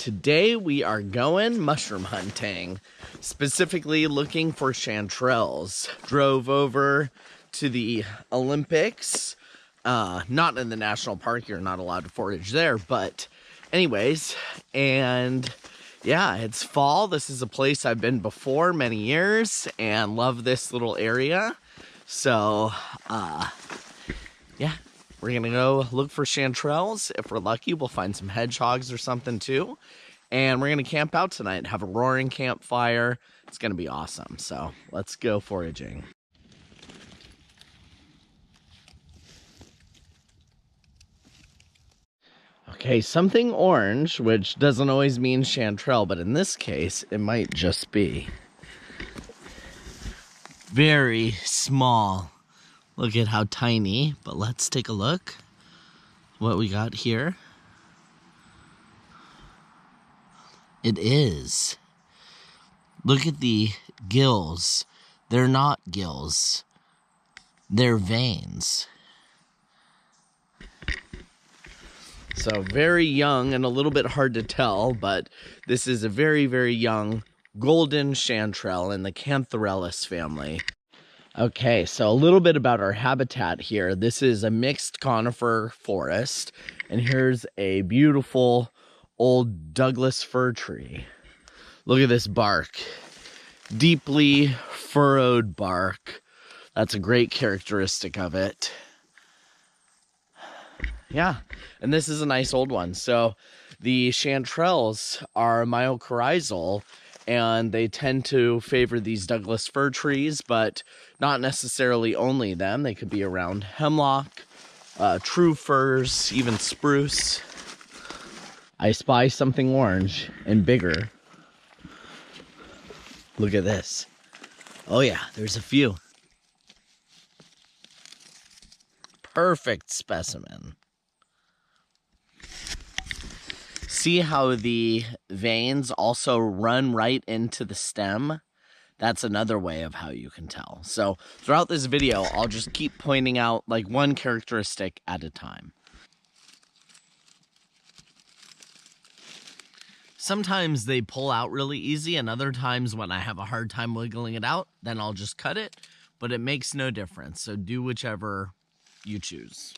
today we are going mushroom hunting, specifically looking for chanterelles. Drove over to the Olympics, not in the national park, you're not allowed to forage there, but anyways, and yeah, it's fall. This is a place I've been before many years and love this little area. So, yeah, we're gonna go look for chanterelles. If we're lucky, we'll find some hedgehogs or something too. And we're gonna camp out tonight, have a roaring campfire. It's gonna be awesome. So let's go foraging. Okay, something orange, which doesn't always mean chanterelle, but in this case, it might just be. Very small. Look at how tiny, but let's take a look what we got here. It is. Look at the gills. They're not gills. They're veins. So very young and a little bit hard to tell, but this is a very, very young golden chanterelle in the Campfire family. Okay, so a little bit about our habitat here. This is a mixed conifer forest, and here's a beautiful old Douglas fir tree. Look at this bark. Deeply furrowed bark. That's a great characteristic of it. Yeah, and this is a nice old one. So the chanterelles are mycorrhizal, and they tend to favor these Douglas fir trees, but not necessarily only them. They could be around hemlock, true firs, even spruce. I spy something orange and bigger. Look at this. Oh yeah, there's a few. Perfect specimen. See how the veins also run right into the stem? That's another way of how you can tell. So throughout this video, I'll just keep pointing out like one characteristic at a time. Sometimes they pull out really easy, and other times when I have a hard time wiggling it out, then I'll just cut it, but it makes no difference. So do whichever you choose.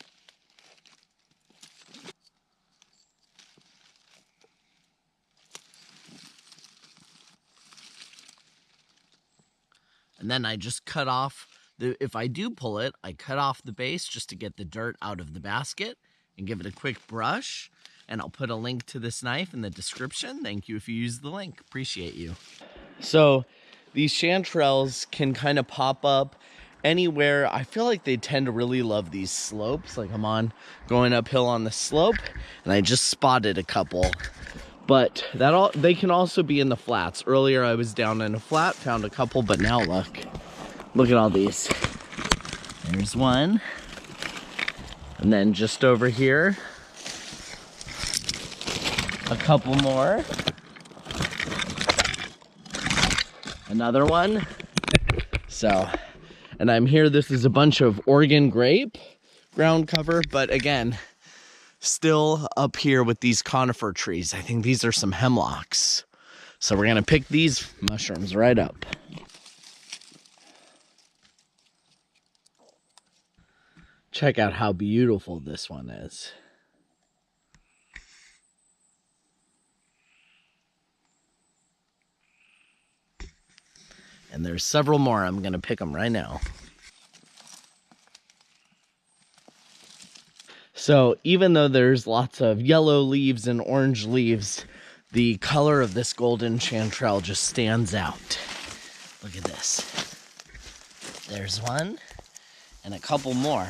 And then I just cut off, if I do pull it, I cut off the base just to get the dirt out of the basket and give it a quick brush. And I'll put a link to this knife in the description. Thank you if you use the link. Appreciate you. So these chanterelles can kind of pop up anywhere. I feel like they tend to really love these slopes. Like I'm going uphill on the slope, and I just spotted a couple. But they can also be in the flats. Earlier I was down in a flat, found a couple, but now look at all these. There's one. And then just over here, a couple more. Another one. So, and I'm here, this is a bunch of Oregon grape ground cover, but again, still up here with these conifer trees. I think these are some hemlocks. So we're gonna pick these mushrooms right up. Check out how beautiful this one is. And there's several more. I'm gonna pick them right now. So even though there's lots of yellow leaves and orange leaves, the color of this golden chanterelle just stands out. Look at this. There's one and a couple more.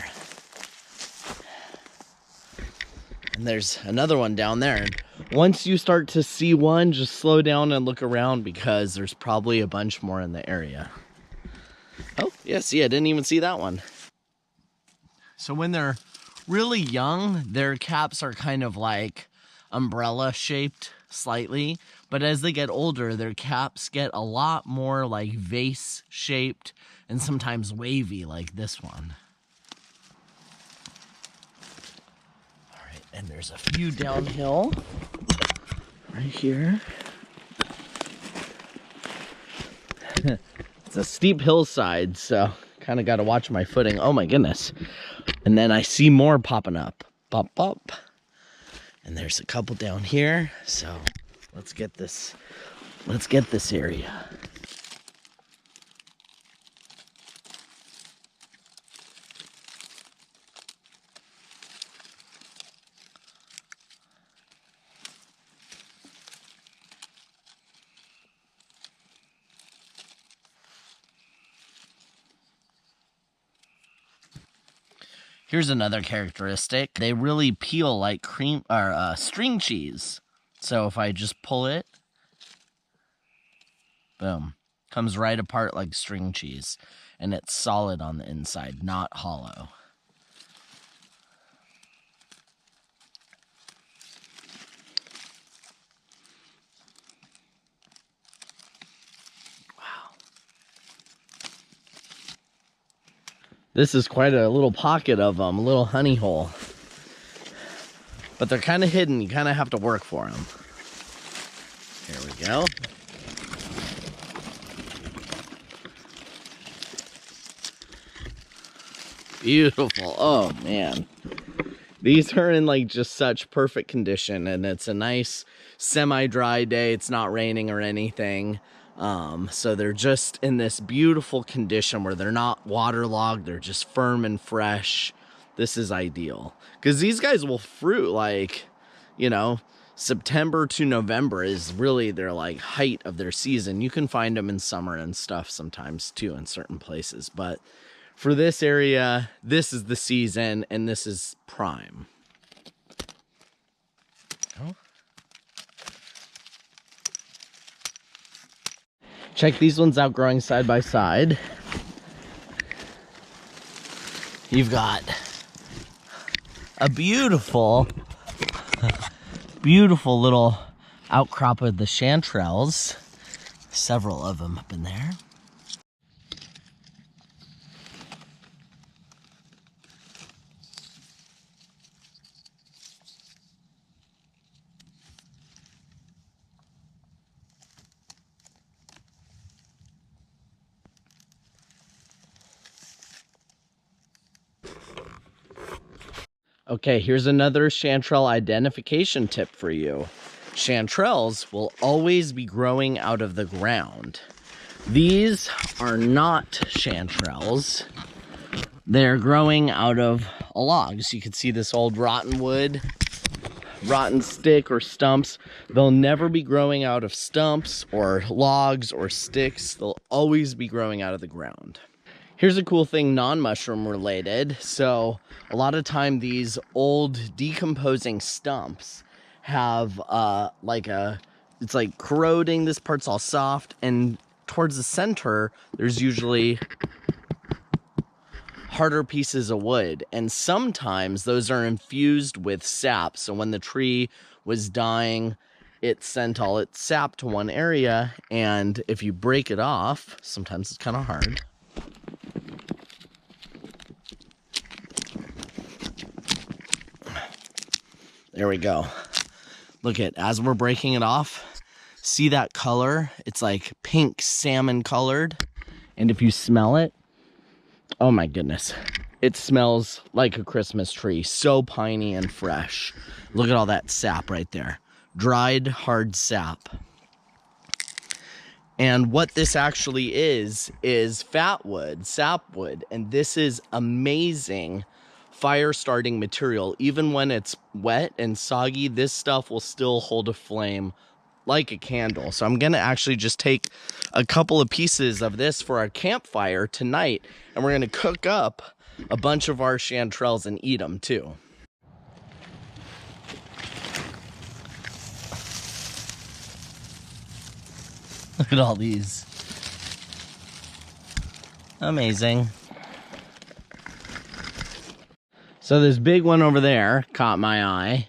And there's another one down there. And once you start to see one, just slow down and look around because there's probably a bunch more in the area. Oh, yeah, see, I didn't even see that one. So when they're really young, their caps are kind of like umbrella shaped slightly, but as they get older, their caps get a lot more like vase shaped and sometimes wavy like this one. All right, and there's a few downhill. right here. It's a steep hillside, so kind of got to watch my footing. Oh my goodness. And then I see more popping up. Pop, pop. And there's a couple down here. So let's get this area. Here's another characteristic. They really peel like cream or string cheese. So if I just pull it, boom, comes right apart like string cheese. And it's solid on the inside, not hollow. Wow. This is quite a little pocket of them, a little honey hole. But they're kind of hidden. You kind of have to work for them. Here we go. Beautiful. Oh, man. These are in like just such perfect condition, and it's a nice semi-dry day. It's not raining or anything. So they're just in this beautiful condition where they're not waterlogged. They're just firm and fresh. This is ideal because these guys will fruit like, you know, September to November is really their like height of their season. You can find them in summer and stuff sometimes too in certain places, but for this area, this is the season and this is prime. Oh. Check these ones out growing side by side. You've got a beautiful little outcrop of the chanterelles. Several of them up in there. Okay, here's another chanterelle identification tip for you. Chanterelles will always be growing out of the ground. These are not chanterelles. They're growing out of a log. So you can see this old rotten wood, rotten stick or stumps. They'll never be growing out of stumps or logs or sticks. They'll always be growing out of the ground. Here's a cool thing, non-mushroom related. So a lot of time these old decomposing stumps have it's like corroding. This part's all soft, and towards the center, there's usually harder pieces of wood. And sometimes those are infused with sap. So when the tree was dying, it sent all its sap to one area. And if you break it off, sometimes it's kind of hard. There we go. Look at, as we're breaking it off, see that color? It's like pink salmon colored. And if you smell it, oh my goodness, it smells like a Christmas tree. So piney and fresh. Look at all that sap right there. Dried, hard sap. And what this actually is fat wood, sap wood. And this is amazing fire starting material. Even when it's wet and soggy, this stuff will still hold a flame like a candle. So I'm gonna actually just take a couple of pieces of this for our campfire tonight, and we're gonna cook up a bunch of our chanterelles and eat them too. Look at all these. Amazing. So this big one over there caught my eye.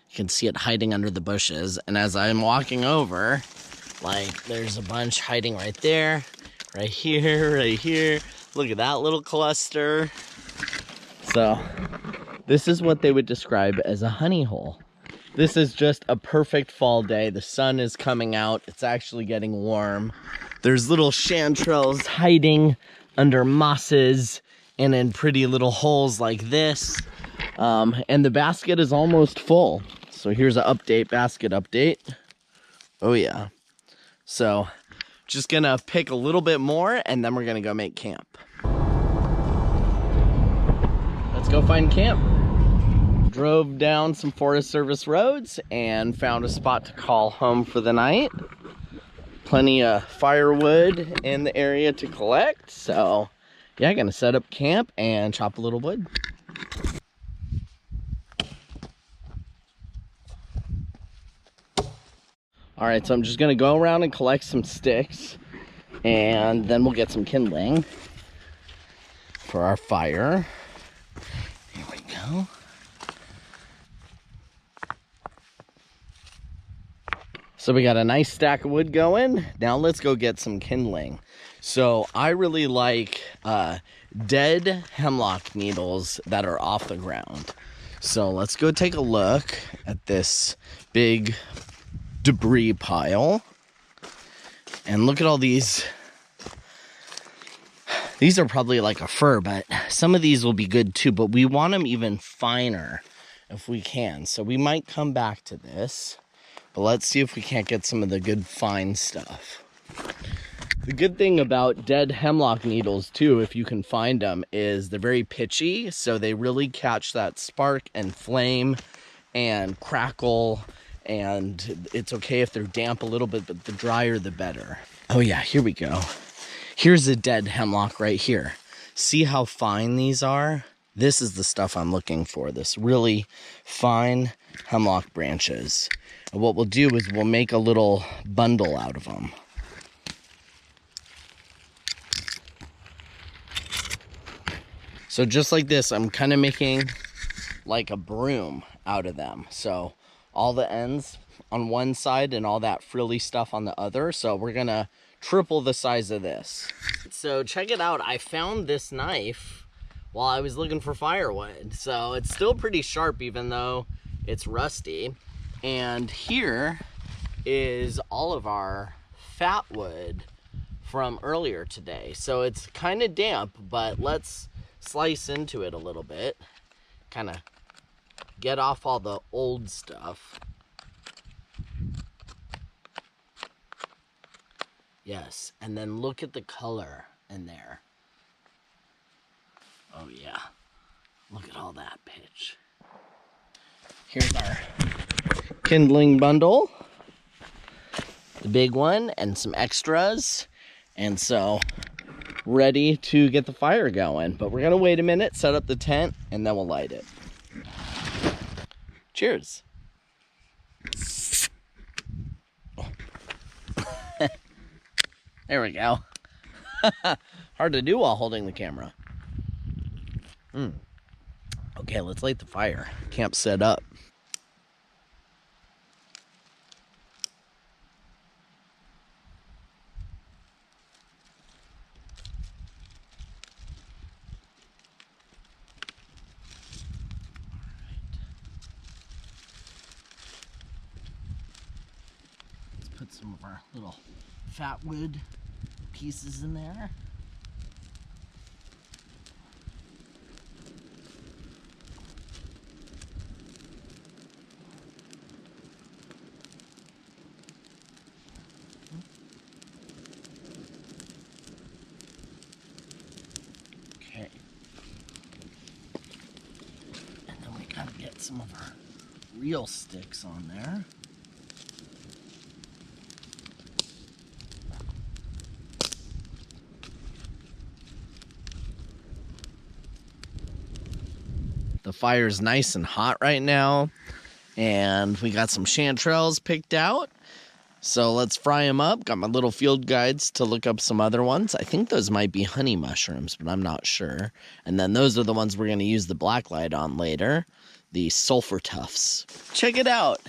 You can see it hiding under the bushes. And as I'm walking over, like there's a bunch hiding right there, right here, right here. Look at that little cluster. So this is what they would describe as a honey hole. This is just a perfect fall day. The sun is coming out. It's actually getting warm. There's little chanterelles hiding under mosses and in pretty little holes like this. And the basket is almost full. So here's an update, basket update. Oh yeah. So just gonna pick a little bit more and then we're gonna go make camp. Let's go find camp. Drove down some Forest Service roads and found a spot to call home for the night. Plenty of firewood in the area to collect. So yeah, gonna set up camp and chop a little wood. All right, so I'm just gonna go around and collect some sticks and then we'll get some kindling for our fire. Here we go. So we got a nice stack of wood going. Now let's go get some kindling. So I really like dead hemlock needles that are off the ground. So let's go take a look at this big debris pile. And look at all these. These are probably like a fir, but some of these will be good too. But we want them even finer if we can. So we might come back to this. But let's see if we can't get some of the good fine stuff. The good thing about dead hemlock needles too, if you can find them, is they're very pitchy. So they really catch that spark and flame and crackle. And it's okay if they're damp a little bit, but the drier the better. Oh yeah, here we go. Here's a dead hemlock right here. See how fine these are? This is the stuff I'm looking for, this really fine hemlock branches. And what we'll do is we'll make a little bundle out of them. So just like this, I'm kind of making like a broom out of them. So all the ends on one side and all that frilly stuff on the other. So we're gonna triple the size of this. So check it out, I found this knife while I was looking for firewood. So it's still pretty sharp even though it's rusty. And here is all of our fat wood from earlier today. So it's kind of damp, but let's slice into it a little bit. Kind of get off all the old stuff. Yes, and then look at the color in there. Oh yeah, look at all that pitch. Here's our kindling bundle, the big one, and some extras. And so, ready to get the fire going. But we're gonna wait a minute, set up the tent, and then we'll light it. Cheers. There we go. Hard to do while holding the camera. Okay, let's light the fire. Camp set up. Let's put some of our little fat wood pieces in there. Okay. And then we gotta get some of our real sticks on there. The fire's nice and hot right now, and we got some chanterelles picked out. So let's fry them up. Got my little field guides to look up some other ones. I think those might be honey mushrooms, but I'm not sure. And then those are the ones we're going to use the black light on later, the sulfur tufts. Check it out.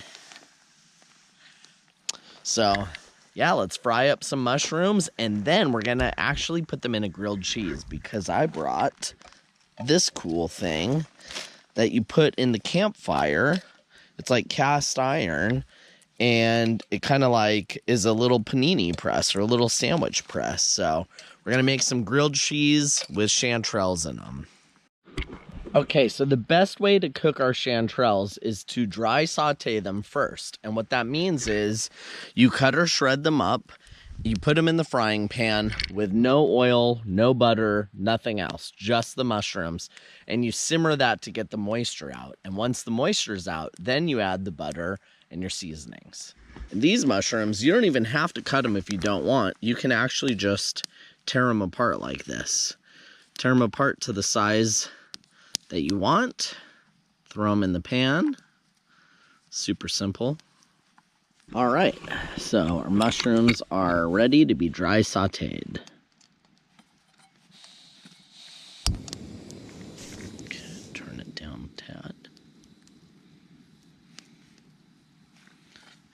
So yeah, let's fry up some mushrooms, and then we're going to actually put them in a grilled cheese because I brought this cool thing that you put in the campfire It's like cast iron, and it kind of like is a little panini press or a little sandwich press. So we're going to make some grilled cheese with chanterelles in them. Okay, so the best way to cook our chanterelles is to dry saute them first. And what that means is you cut or shred them up, you put them in the frying pan with no oil, no butter, nothing else, just the mushrooms. And you simmer that to get the moisture out. And once the moisture's out, then you add the butter and your seasonings. And these mushrooms, you don't even have to cut them if you don't want. You can actually just tear them apart like this. Tear them apart to the size that you want. Throw them in the pan. Super simple. All right, so our mushrooms are ready to be dry sauteed. Okay, turn it down a tad.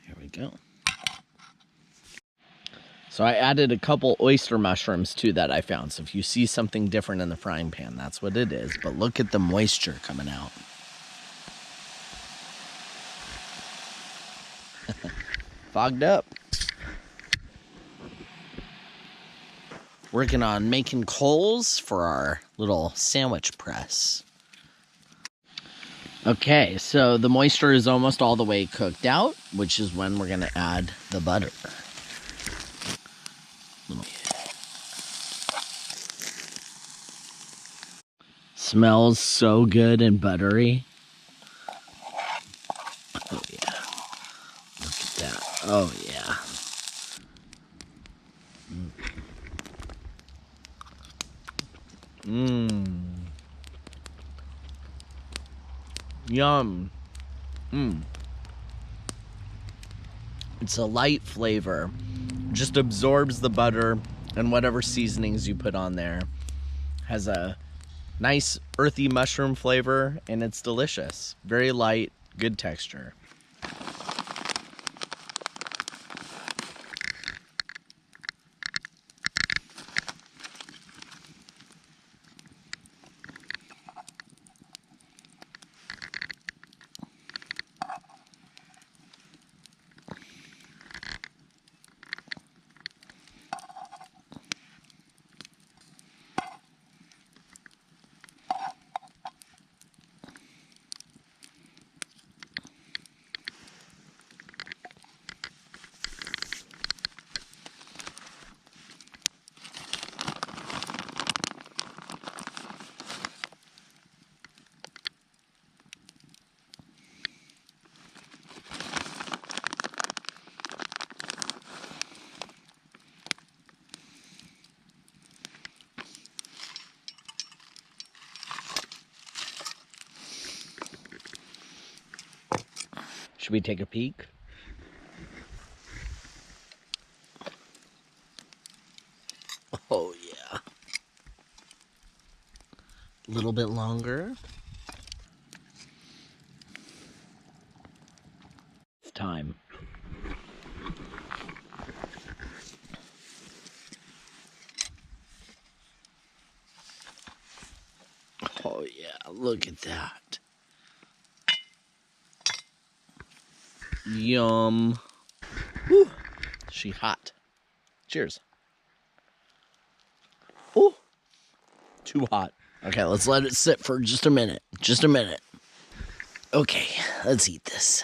Here we go. So I added a couple oyster mushrooms too that I found. So if you see something different in the frying pan, that's what it is. But look at the moisture coming out. Fogged up. Working on making coals for our little sandwich press. Okay, so the moisture is almost all the way cooked out, which is when we're gonna add the butter. Smells so good and buttery. Oh yeah. Look at that. Oh yeah. Mmm. Yum. Mmm. It's a light flavor. Just absorbs the butter and whatever seasonings you put on there. Has a nice earthy mushroom flavor, and it's delicious. Very light, good texture. Should we take a peek? Oh yeah. A little bit longer. It's time. Oh yeah, look at that. Yum. Whew. She hot. Cheers. Ooh. Too hot. Okay, let's let it sit for just a minute. Just a minute. Okay, let's eat this.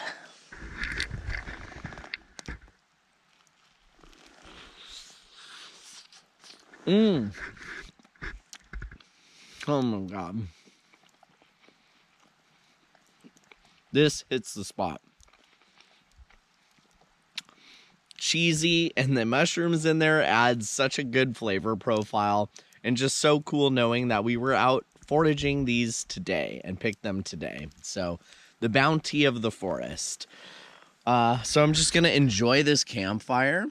Mmm. Oh my god. This hits the spot. Cheesy, and the mushrooms in there add such a good flavor profile, and just so cool knowing that we were out foraging these today and picked them today. So the bounty of the forest. So I'm just gonna enjoy this campfire,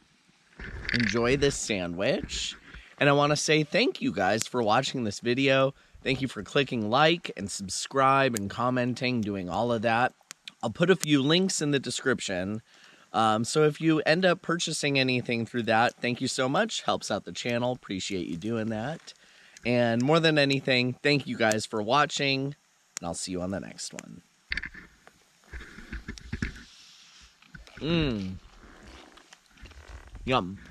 enjoy this sandwich, and I want to say thank you guys for watching this video. Thank you for clicking like and subscribe and commenting, doing all of that. I'll put a few links in the description. So if you end up purchasing anything through that, thank you so much. Helps out the channel. Appreciate you doing that. And more than anything, thank you guys for watching, and I'll see you on the next one. Mmm. Yum.